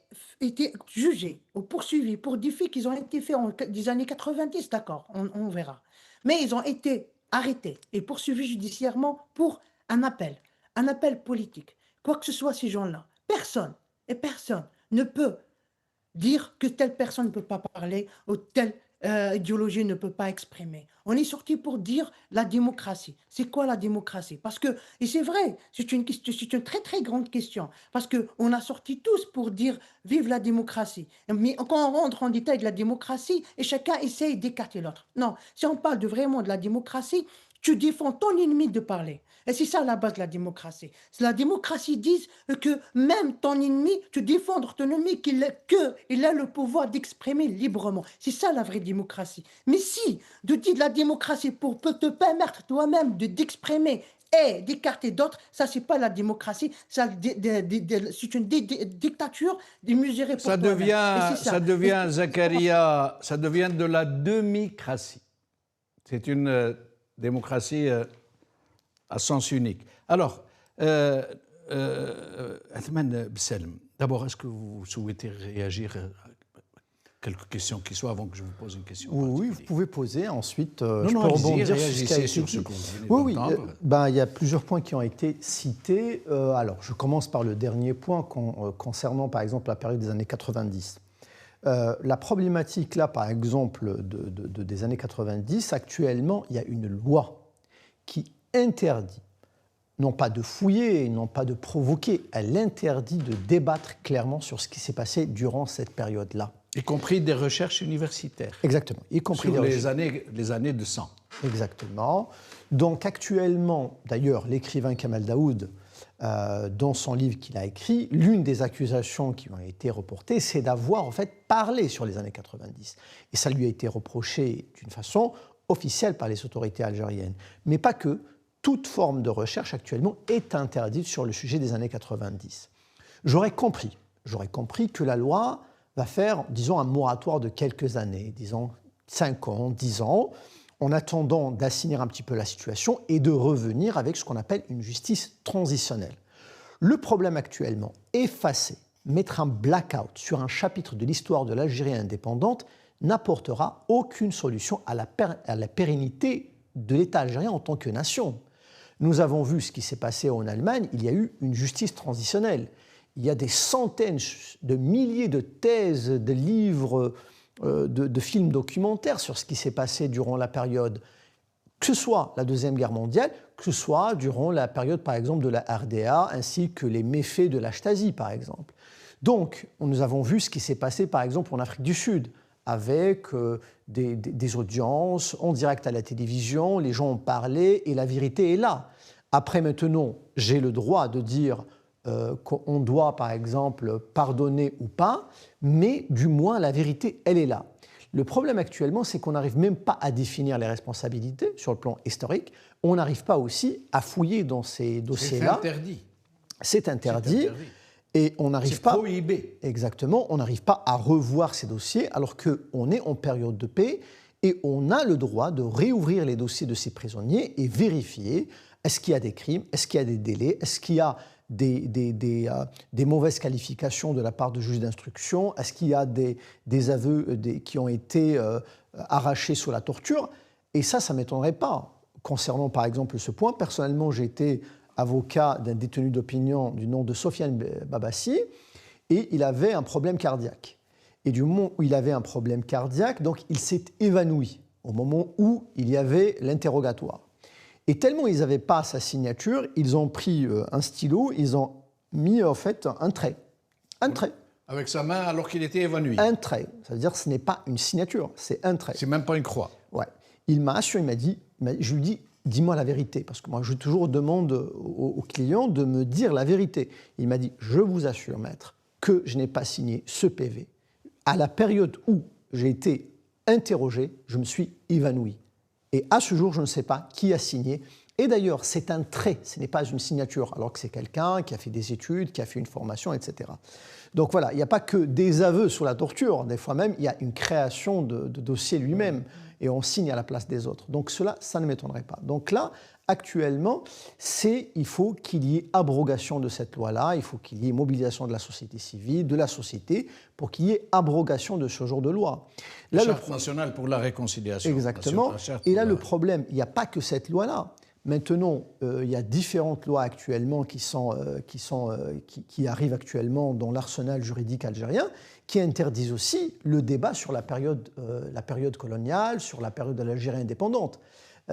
jugés ou poursuivis pour des faits qui ont été faits des années 90, d'accord, on verra. Mais ils ont été arrêtés et poursuivis judiciairement pour un appel politique. Quoi que ce soit, ces gens-là, personne ne peut dire que telle personne ne peut pas parler ou telle idéologie ne peut pas exprimer. On est sorti pour dire la démocratie. C'est quoi la démocratie? Parce que, et c'est vrai, c'est une très très grande question, parce qu'on a sorti tous pour dire vive la démocratie. Mais quand on rentre en détail de la démocratie, et chacun essaye d'écarter l'autre. Non, si on parle vraiment de la démocratie, tu défends ton ennemi de parler. Et c'est ça la base de la démocratie. La démocratie dit que même ton ennemi, tu défends ton ennemi qu'il a le pouvoir d'exprimer librement. C'est ça la vraie démocratie. Mais si de dire de la démocratie pour te permettre toi-même d'exprimer et d'écarter d'autres, ça c'est pas la démocratie, c'est une dictature démesurée pour toi-même. Ça devient, Zakaria, ça devient de la demi-cratie. C'est une démocratie à sens unique. Alors, Athman Bselm, d'abord, est-ce que vous souhaitez réagir à quelques questions qui soient avant que je vous pose une question? Oui, vous pouvez poser. Ensuite, je peux rebondir sur ce qui a été dit. Oui, il y a plusieurs points qui ont été cités. Alors, je commence par le dernier point concernant, par exemple, la période des années 90. La problématique, là, par exemple, des années 90, actuellement, il y a une loi qui interdit, non pas de fouiller, non pas de provoquer, elle interdit de débattre clairement sur ce qui s'est passé durant cette période-là. Y compris des recherches universitaires. Exactement. Y compris sur les années de 100. Exactement. Donc actuellement, d'ailleurs, l'écrivain Kamal Daoud, dans son livre qu'il a écrit, l'une des accusations qui ont été reportées, c'est d'avoir en fait parlé sur les années 90. Et ça lui a été reproché d'une façon officielle par les autorités algériennes. Mais pas que. Toute forme de recherche actuellement est interdite sur le sujet des années 90. J'aurais compris que la loi va faire, disons, un moratoire de quelques années, disons 5 ans, 10 ans, en attendant d'assainir un petit peu la situation et de revenir avec ce qu'on appelle une justice transitionnelle. Le problème actuellement, effacer, mettre un blackout sur un chapitre de l'histoire de l'Algérie indépendante n'apportera aucune solution à la pérennité de l'État algérien en tant que nation. Nous avons vu ce qui s'est passé en Allemagne, il y a eu une justice transitionnelle. Il y a des centaines de milliers de thèses, de livres, de films documentaires sur ce qui s'est passé durant la période. que ce soit la Deuxième Guerre mondiale, que ce soit durant la période, par exemple, de la RDA, ainsi que les méfaits de la Stasi, par exemple. Donc, nous avons vu ce qui s'est passé, par exemple, en Afrique du Sud, avec des audiences en direct à la télévision, les gens ont parlé et la vérité est là. Après, maintenant, j'ai le droit de dire qu'on doit, par exemple, pardonner ou pas, mais du moins, la vérité, elle est là. Le problème actuellement, c'est qu'on n'arrive même pas à définir les responsabilités sur le plan historique. On n'arrive pas aussi à fouiller dans ces dossiers-là. C'est interdit. C'est interdit. Et on n'arrive pas. C'est prohibé. Exactement. On n'arrive pas à revoir ces dossiers alors qu'on est en période de paix et on a le droit de réouvrir les dossiers de ces prisonniers et vérifier est-ce qu'il y a des crimes, est-ce qu'il y a des délais, est-ce qu'il y a des mauvaises qualifications de la part de juges d'instruction, est-ce qu'il y a des aveux qui ont été arrachés sous la torture. Et ça ne m'étonnerait pas. Concernant par exemple ce point, personnellement, j'ai été avocat d'un détenu d'opinion du nom de Sofiane Babassi, et il avait un problème cardiaque. Et du moment où il avait un problème cardiaque, donc il s'est évanoui au moment où il y avait l'interrogatoire. Et tellement ils n'avaient pas sa signature, ils ont pris un stylo, ils ont mis en fait un trait. Un trait. Avec sa main alors qu'il était évanoui. Un trait. Ça veut dire que ce n'est pas une signature, c'est un trait. C'est même pas une croix. Ouais. Il m'a assuré, il m'a dit, je lui dis, dis-moi la vérité, parce que moi je toujours demande aux clients de me dire la vérité. Il m'a dit, je vous assure, maître, que je n'ai pas signé ce PV. À la période où j'ai été interrogé, je me suis évanoui. Et à ce jour, je ne sais pas qui a signé. Et d'ailleurs, c'est un trait, ce n'est pas une signature, alors que c'est quelqu'un qui a fait des études, qui a fait une formation, etc. Donc voilà, il n'y a pas que des aveux sur la torture. Des fois même, il y a une création de dossier lui-même. Et on signe à la place des autres. Donc cela, ça ne m'étonnerait pas. Donc là, actuellement, il faut qu'il y ait abrogation de cette loi-là, il faut qu'il y ait mobilisation de la société civile, de la société, pour qu'il y ait abrogation de ce genre de loi. La Charte nationale pour la réconcilisation. Exactement. Et là, le problème, il n'y a pas que cette loi-là. Maintenant, il y a différentes lois actuellement qui arrivent actuellement dans l'arsenal juridique algérien, qui interdisent aussi le débat sur la période coloniale, sur la période de l'Algérie indépendante.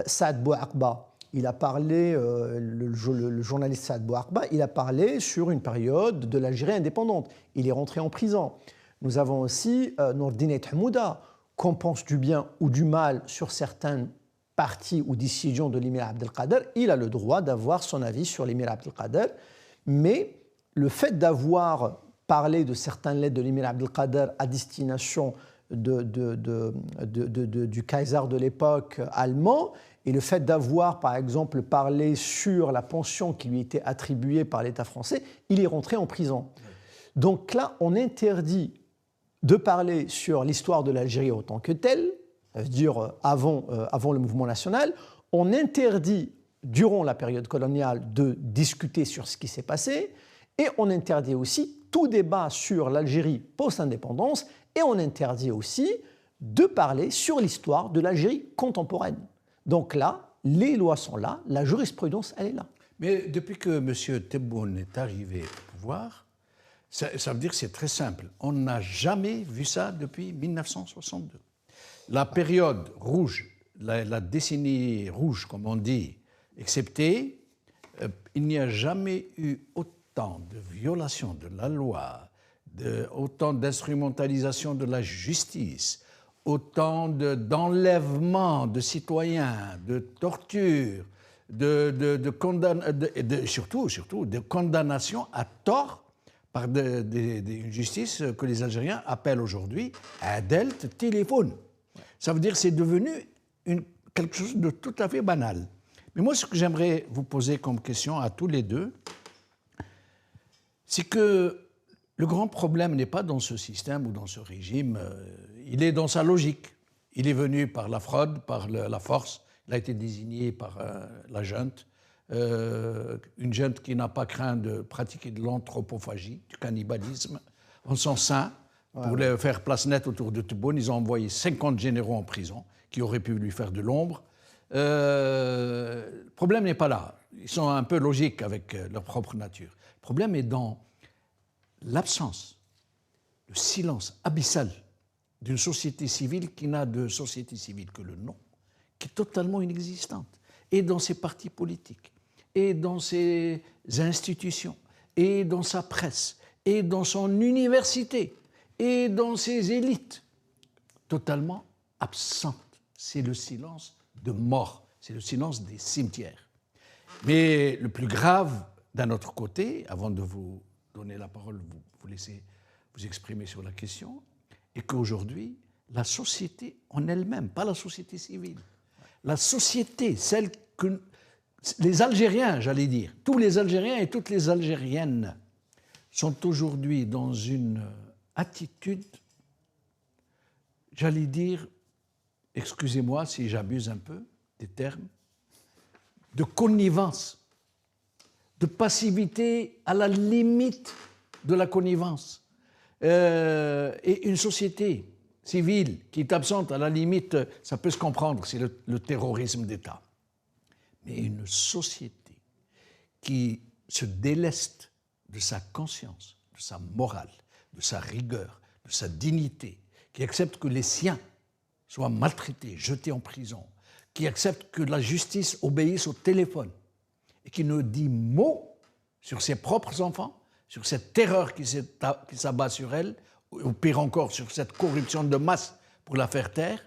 Saad Bouakba, il a parlé, le journaliste Saad Bouakba, il a parlé sur une période de l'Algérie indépendante. Il est rentré en prison. Nous avons aussi Nourdine Hamouda, qu'on pense du bien ou du mal sur certaines parties ou décisions de l'émir Abdelkader. Il a le droit d'avoir son avis sur l'émir Abdelkader, mais le fait d'avoir parlé de certaines lettres de l'émir Abdelkader à destination du Kaiser de l'époque allemand, et le fait d'avoir, par exemple, parlé sur la pension qui lui était attribuée par l'État français, il est rentré en prison. Donc là, on interdit de parler sur l'histoire de l'Algérie en tant que telle, ça veut dire avant le mouvement national. On interdit, durant la période coloniale, de discuter sur ce qui s'est passé, et on interdit aussi tout débat sur l'Algérie post-indépendance, et on interdit aussi de parler sur l'histoire de l'Algérie contemporaine. Donc là, les lois sont là, la jurisprudence, elle est là. Mais depuis que M. Tebboune est arrivé au pouvoir, ça veut dire que c'est très simple. On n'a jamais vu ça depuis 1962. La période rouge, la décennie rouge, comme on dit, exceptée, il n'y a jamais eu autant de violations de la loi, autant d'instrumentalisation de la justice, autant d'enlèvements de citoyens, de tortures, surtout de condamnations à tort par une justice que les Algériens appellent aujourd'hui Adelt Téléphone. Ça veut dire que c'est devenu quelque chose de tout à fait banal. Mais moi, ce que j'aimerais vous poser comme question à tous les deux, c'est que le grand problème n'est pas dans ce système ou dans ce régime, il est dans sa logique. Il est venu par la fraude, par la force, il a été désigné par la junte, une junte qui n'a pas craint de pratiquer de l'anthropophagie, du cannibalisme, en son sein. Pour faire place nette autour de Tebboune, ils ont envoyé 50 généraux en prison qui auraient pu lui faire de l'ombre. Le problème n'est pas là. Ils sont un peu logiques avec leur propre nature. Le problème est dans l'absence, le silence abyssal d'une société civile qui n'a de société civile que le nom, qui est totalement inexistante, et dans ses partis politiques, et dans ses institutions, et dans sa presse, et dans son université, et dans ses élites, totalement absente. C'est le silence de mort, c'est le silence des cimetières. Mais le plus grave, d'un autre côté, avant de vous donner la parole, vous laissez vous exprimer sur la question, est qu'aujourd'hui, la société en elle-même, pas la société civile, la société, celle que les Algériens, j'allais dire, tous les Algériens et toutes les Algériennes sont aujourd'hui dans une attitude, j'allais dire, excusez-moi si j'abuse un peu des termes, de connivence, de passivité à la limite de la connivence. Et une société civile qui est absente, à la limite, ça peut se comprendre, c'est le terrorisme d'État. Mais une société qui se déleste de sa conscience, de sa morale, de sa rigueur, de sa dignité, qui accepte que les siens soient maltraités, jetés en prison, qui accepte que la justice obéisse au téléphone et qui ne dit mot sur ses propres enfants, sur cette terreur qui s'abat sur elle, ou pire encore, sur cette corruption de masse pour la faire taire,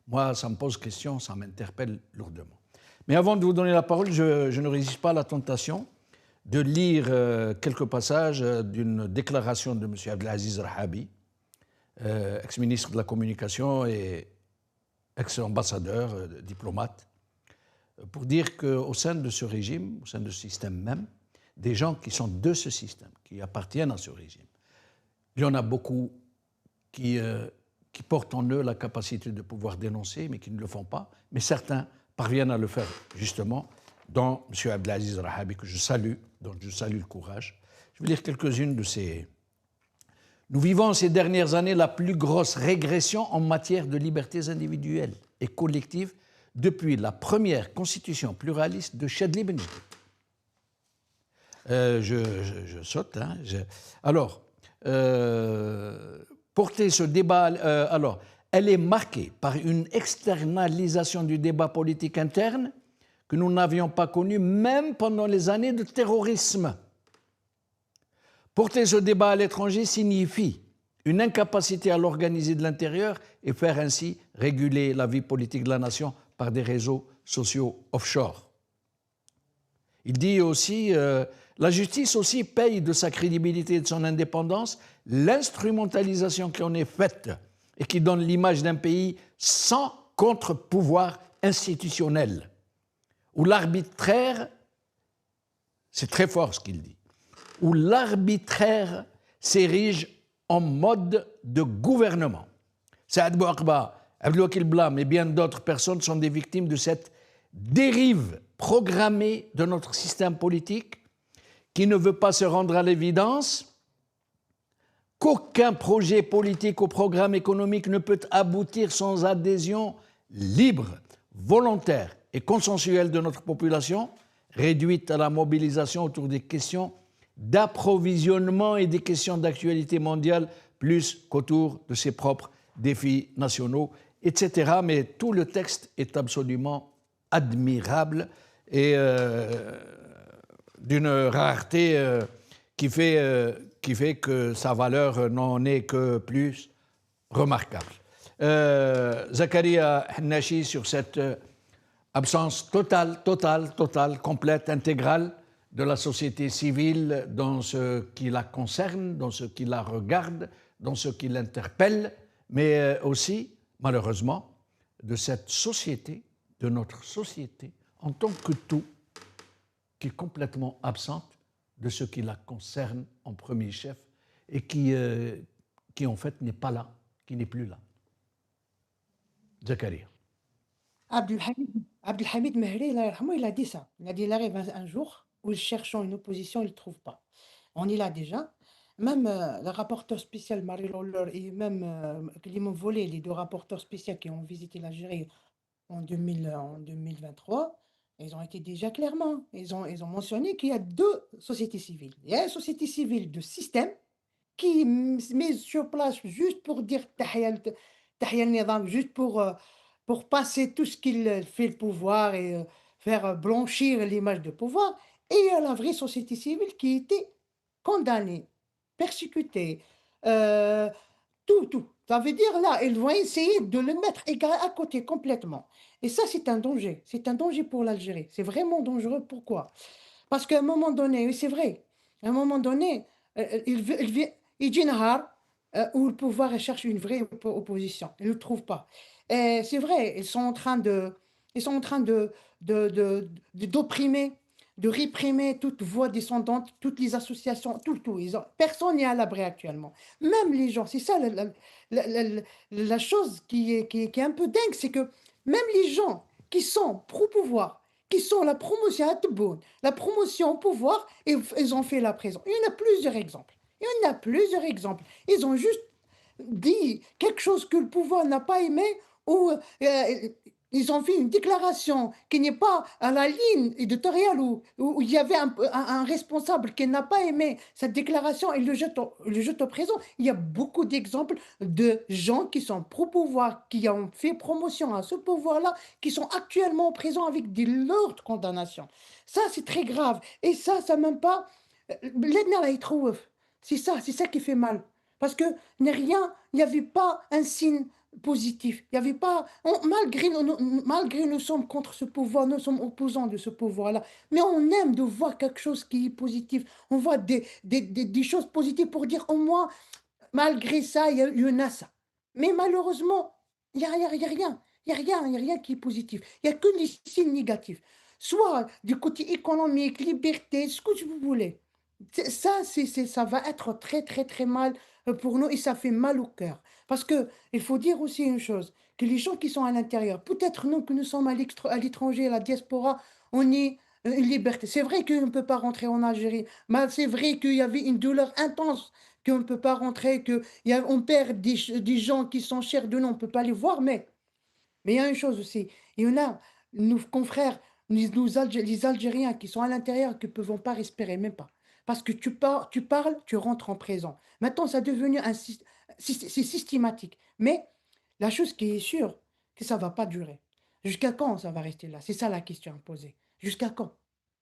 moi, ça me pose question, ça m'interpelle lourdement. Mais avant de vous donner la parole, je ne résiste pas à la tentation de lire quelques passages d'une déclaration de M. Abdelaziz Rahabi, ex-ministre de la Communication et ex-ambassadeur, diplomate, pour dire qu'au sein de ce régime, au sein de ce système même, des gens qui sont de ce système, qui appartiennent à ce régime, il y en a beaucoup qui portent en eux la capacité de pouvoir dénoncer, mais qui ne le font pas. Mais certains parviennent à le faire, justement, dont M. Abdelaziz Rahabi, que je salue, dont je salue le courage. Je vais lire quelques-unes de ces... Nous vivons ces dernières années la plus grosse régression en matière de libertés individuelles et collectives depuis la première constitution pluraliste de Chadli Benjedid. Je saute. Hein, Alors, porter ce débat... alors, elle est marquée par une externalisation du débat politique interne que nous n'avions pas connu même pendant les années de terrorisme. Porter ce débat à l'étranger signifie une incapacité à l'organiser de l'intérieur et faire ainsi réguler la vie politique de la nation par des réseaux sociaux offshore. Il dit aussi, la justice aussi paye de sa crédibilité et de son indépendance l'instrumentalisation qui en est faite et qui donne l'image d'un pays sans contre-pouvoir institutionnel, où l'arbitraire, c'est très fort ce qu'il dit, où l'arbitraire s'érige en mode de gouvernement. Saad Bouakba, Abdelwakil Blam et bien d'autres personnes sont des victimes de cette dérive programmée de notre système politique qui ne veut pas se rendre à l'évidence qu'aucun projet politique ou programme économique ne peut aboutir sans adhésion libre, volontaire et consensuelle de notre population, réduite à la mobilisation autour des questions d'approvisionnement et des questions d'actualité mondiale, plus qu'autour de ses propres défis nationaux, etc. Mais tout le texte est absolument admirable et d'une rareté qui fait que sa valeur n'en est que plus remarquable. Zakaria Hennachi, sur cette absence totale, complète, intégrale de la société civile dans ce qui la concerne, dans ce qui la regarde, dans ce qui l'interpelle, mais aussi, malheureusement, de cette société, de notre société, en tant que tout, qui est complètement absente de ce qui la concerne en premier chef et qui en fait n'est pas là, qui n'est plus là. Zakaria. Abdelhamid Mehri, il a dit ça. Il a dit il arrive un jour où, cherchant une opposition, il ne trouve pas. On est là déjà. Même le rapporteur spécial Marie Loller et même qui m'ont volé les deux rapporteurs spéciaux qui ont visité l'Algérie en 2023, ils ont été déjà clairement, ils ont mentionné qu'il y a deux sociétés civiles. Il y a une société civile de système qui met sur place juste pour dire tahia al-nizam, juste pour pour passer tout ce qu'il fait le pouvoir et faire blanchir l'image de pouvoir. Et il y a la vraie société civile qui était condamnée, persécutée, euh, tout, tout. Ça veut dire là, ils vont essayer de le mettre à côté complètement. Et ça, c'est un danger. C'est un danger pour l'Algérie. C'est vraiment dangereux. Pourquoi? Parce qu'à un moment donné, oui, c'est vrai, à un moment donné, il dit Nahar, où le pouvoir cherche une vraie opposition. Ils ne le trouvent pas. Et c'est vrai, ils sont en train d'opprimer, de réprimer toute voix descendante, toutes les associations, tout, tout. Personne n'est à l'abri actuellement. Même les gens, c'est ça la chose qui est un peu dingue, c'est que même les gens qui sont pro-pouvoir, qui sont la promotion à Tebboune, la promotion au pouvoir, ils ont fait la prison. Il y en a plusieurs exemples. Il y en a plusieurs exemples. Ils ont juste dit quelque chose que le pouvoir n'a pas aimé ou ils ont fait une déclaration qui n'est pas à la ligne éditoriale où il y avait un responsable qui n'a pas aimé cette déclaration et le jette au présent. Il y a beaucoup d'exemples de gens qui sont pro-pouvoir, qui ont fait promotion à ce pouvoir-là, qui sont actuellement au présent avec des lourdes condamnations. Ça, c'est très grave. Et ça même pas. L'Edna la trouve. C'est ça qui fait mal. Parce que rien, il n'y avait pas un signe positif. Il y avait pas, malgré nous sommes contre ce pouvoir, nous sommes opposants de ce pouvoir-là, mais on aime de voir quelque chose qui est positif. On voit des choses positives pour dire au moins, malgré ça, il y en a ça. Mais malheureusement, il n'y a, y a rien. Il n'y a rien qui est positif. Il n'y a que les signes négatifs. Soit du côté économique, liberté, ce que vous voulez. Ça va être très, très, très mal pour nous et ça fait mal au cœur. Parce que il faut dire aussi une chose, que les gens qui sont à l'intérieur, peut-être nous que nous sommes à l'étranger, à la diaspora, on est une liberté. C'est vrai qu'on ne peut pas rentrer en Algérie, mais c'est vrai qu'il y avait une douleur intense, qu'on ne peut pas rentrer, qu'on perd des gens qui sont chers de nous, on ne peut pas les voir, mais il y a une chose aussi, il y en a, nos confrères, les Algériens qui sont à l'intérieur, qui ne peuvent pas respirer, même pas. Parce que tu parles, tu rentres en prison. Maintenant, ça est devenu c'est systématique. Mais la chose qui est sûre, que ça ne va pas durer. Jusqu'à quand ça va rester là? C'est ça la question à poser. Jusqu'à quand?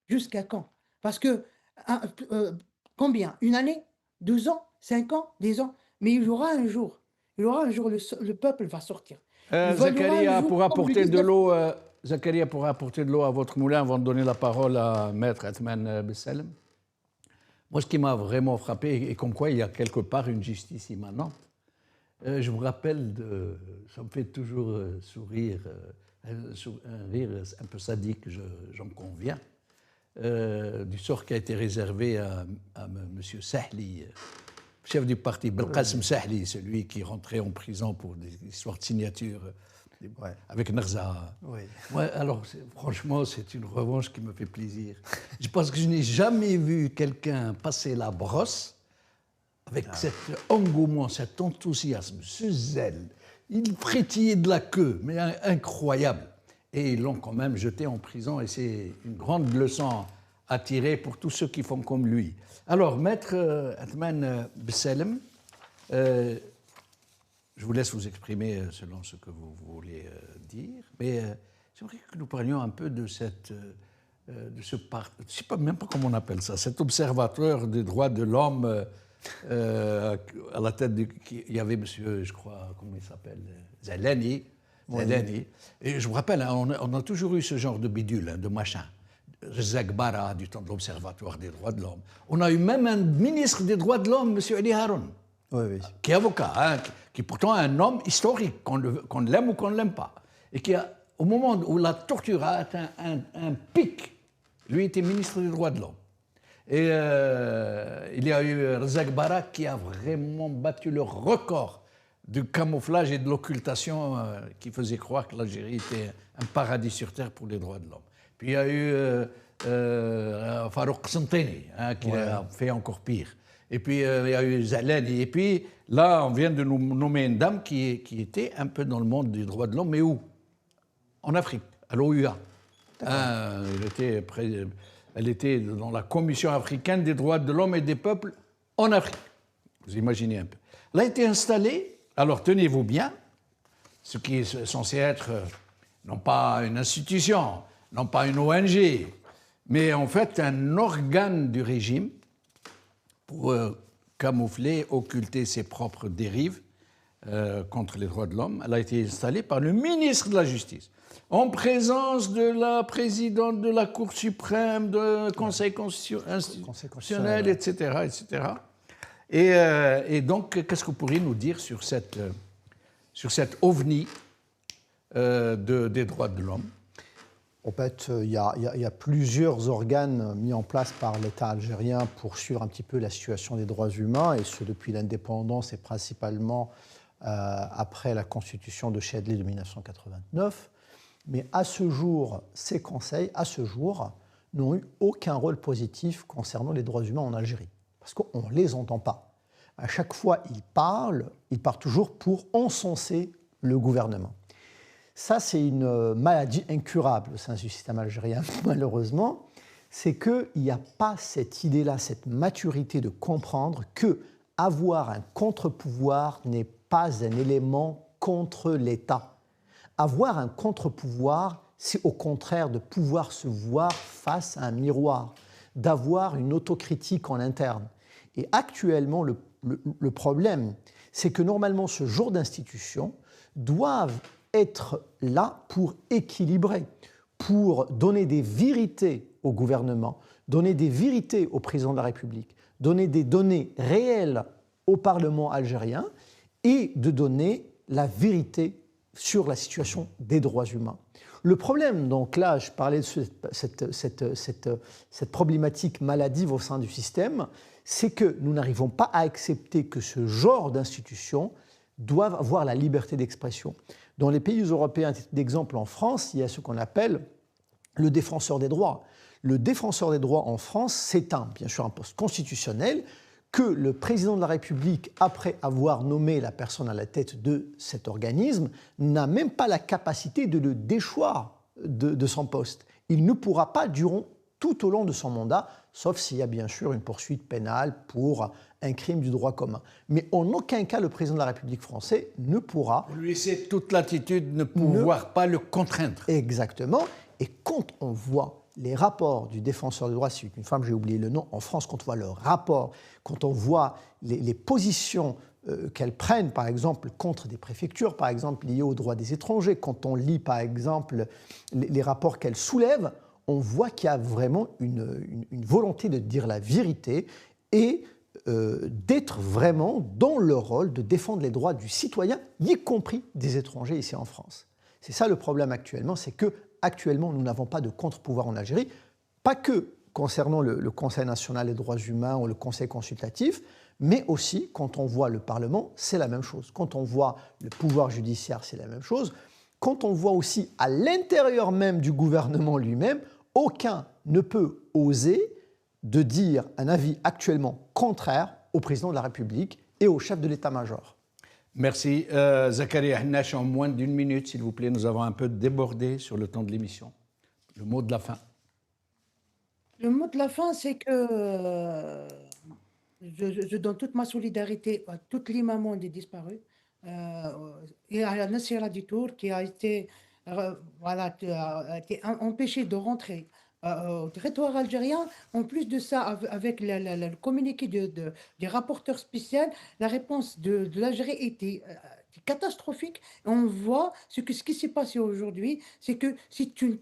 Jusqu'à quand? Parce que, un- euh, combien? Une année? 2 ans? 5 ans? 10 ans? Mais il y aura un jour, le peuple va sortir. Il y aura un Zakaria jour, pour comme le apporter de 19. l'eau. Zakaria pour apporter de l'eau à votre moulin avant de donner la parole à Maître Athman Besselem. Moi, ce qui m'a vraiment frappé, et comme quoi il y a quelque part une justice immanente, je vous rappelle, ça me fait toujours sourire, un rire un peu sadique, j'en conviens, du sort qui a été réservé à M. Sahli, chef du parti, Belkacem Sahli, celui qui rentrait en prison pour des histoires de signature avec Narza. Oui. Ouais, alors, franchement, c'est une revanche qui me fait plaisir. Je pense que je n'ai jamais vu quelqu'un passer la brosse avec cet engouement, cet enthousiasme, ce zèle. Il frétillait de la queue, mais incroyable. Et ils l'ont quand même jeté en prison, et c'est une grande leçon à tirer pour tous ceux qui font comme lui. Alors, Maître Athman Besselem, je vous laisse vous exprimer selon ce que vous voulez dire, mais j'aimerais que nous parlions un peu de ce je ne sais même pas comment on appelle ça, cet observateur des droits de l'homme à la tête il y avait monsieur, je crois, comment il s'appelle, Zeleni. Et je vous rappelle, hein, on a toujours eu ce genre de bidule, hein, de machin. Rezak Bara, du temps de l'Observatoire des droits de l'homme. On a eu même un ministre des droits de l'homme, M. Ali Haroun, qui est avocat, hein, qui est pourtant un homme historique, qu'on l'aime ou qu'on ne l'aime pas. Et qui, au moment où la torture a atteint un pic, lui était ministre des droits de l'homme. Et il y a eu Rezak Bara qui a vraiment battu le record du camouflage et de l'occultation qui faisait croire que l'Algérie était un paradis sur terre pour les droits de l'homme. Puis il y a eu Farouk Santeni, hein, qui a fait encore pire. Et puis il y a eu Zalani. Et puis là, on vient de nous nommer une dame qui était un peu dans le monde des droits de l'homme, mais où? En Afrique, à l'OUA. Elle était dans la Commission africaine des droits de l'homme et des peuples en Afrique. Vous imaginez un peu. Elle a été installée, alors tenez-vous bien, ce qui est censé être non pas une institution, non pas une ONG, mais en fait un organe du régime pour camoufler, occulter ses propres dérives contre les droits de l'homme. Elle a été installée par le ministre de la Justice, en présence de la présidente de la Cour suprême, du Conseil constitutionnel, etc. etc. Et donc, qu'est-ce que vous pourriez nous dire sur cette ovni des droits de l'homme? En fait, il y a plusieurs organes mis en place par l'État algérien pour suivre un petit peu la situation des droits humains, et ce depuis l'indépendance et principalement après la constitution de Chadli de 1989. Mais à ce jour, ces conseils, à ce jour, n'ont eu aucun rôle positif concernant les droits humains en Algérie. Parce qu'on ne les entend pas. À chaque fois ils parlent toujours pour encenser le gouvernement. Ça, c'est une maladie incurable au sein du système algérien, malheureusement. C'est qu'il n'y a pas cette idée-là, cette maturité de comprendre que avoir un contre-pouvoir n'est pas un élément contre l'État. Avoir un contre-pouvoir, c'est au contraire de pouvoir se voir face à un miroir, d'avoir une autocritique en interne. Et actuellement, le problème, c'est que normalement, ce genre d'institutions doivent être là pour équilibrer, pour donner des vérités au gouvernement, donner des vérités au président de la République, donner des données réelles au Parlement algérien et de donner la vérité sur la situation des droits humains. Le problème, donc là, je parlais de cette problématique maladive au sein du système, c'est que nous n'arrivons pas à accepter que ce genre d'institutions doivent avoir la liberté d'expression. Dans les pays européens, d'exemple en France, il y a ce qu'on appelle le défenseur des droits. Le défenseur des droits en France, c'est bien sûr un poste constitutionnel que le président de la République, après avoir nommé la personne à la tête de cet organisme, n'a même pas la capacité de le déchoir de son poste. Il ne pourra pas tout au long de son mandat, sauf s'il y a bien sûr une poursuite pénale pour un crime du droit commun. Mais en aucun cas, le président de la République française ne pourra... Lui, c'est toute l'attitude de ne pouvoir pas le contraindre. Exactement. Et quand on voit les rapports du défenseur des droits, c'est une femme, j'ai oublié le nom, en France, quand on voit le rapport, quand on voit les positions qu'elles prennent, par exemple, contre des préfectures, par exemple, liées aux droits des étrangers, quand on lit, par exemple, les rapports qu'elles soulèvent, on voit qu'il y a vraiment une volonté de dire la vérité et d'être vraiment dans le rôle de défendre les droits du citoyen, y compris des étrangers ici en France. C'est ça le problème actuellement, c'est que actuellement, nous n'avons pas de contre-pouvoir en Algérie, pas que concernant le Conseil national des droits humains ou le Conseil consultatif, mais aussi quand on voit le Parlement, c'est la même chose. Quand on voit le pouvoir judiciaire, c'est la même chose. Quand on voit aussi à l'intérieur même du gouvernement lui-même, aucun ne peut oser de dire un avis actuellement contraire au président de la République et au chef de l'état-major. Merci. Zakaria Hennache, en moins d'une minute, s'il vous plaît. Nous avons un peu débordé sur le temps de l'émission. Le mot de la fin. Le mot de la fin, c'est que je donne toute ma solidarité à toutes les mamans des disparus et à Nassira Ditour qui a été, a été empêchée de rentrer au territoire algérien. En plus de ça, avec le communiqué des rapporteurs spéciaux, la réponse de l'Algérie était catastrophique. On voit ce qui s'est passé aujourd'hui, c'est que c'est une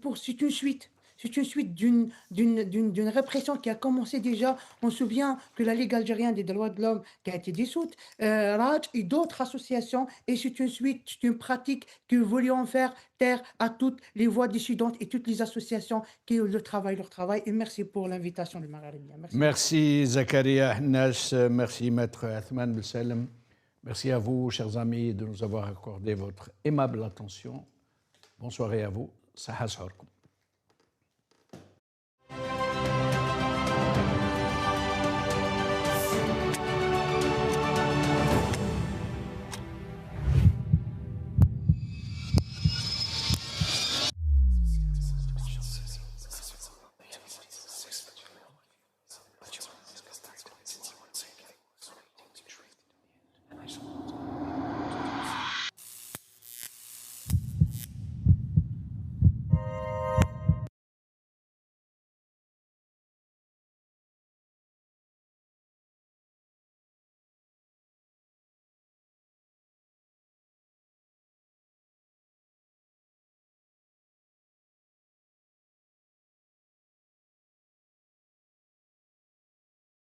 suite. C'est une suite d'une répression qui a commencé déjà. On se souvient que la Ligue algérienne des droits de l'homme qui a été dissoute, RAJ et d'autres associations, et c'est une suite, c'est une pratique que nous voulions faire taire à toutes les voix dissidentes et toutes les associations qui travaillent leur travail. Et merci pour l'invitation de Maghrébien. Merci Zakaria Hennache, merci Maître Athman Belsalem. Merci à vous, chers amis, de nous avoir accordé votre aimable attention. Bonne soirée à vous. Saha Saharkoum.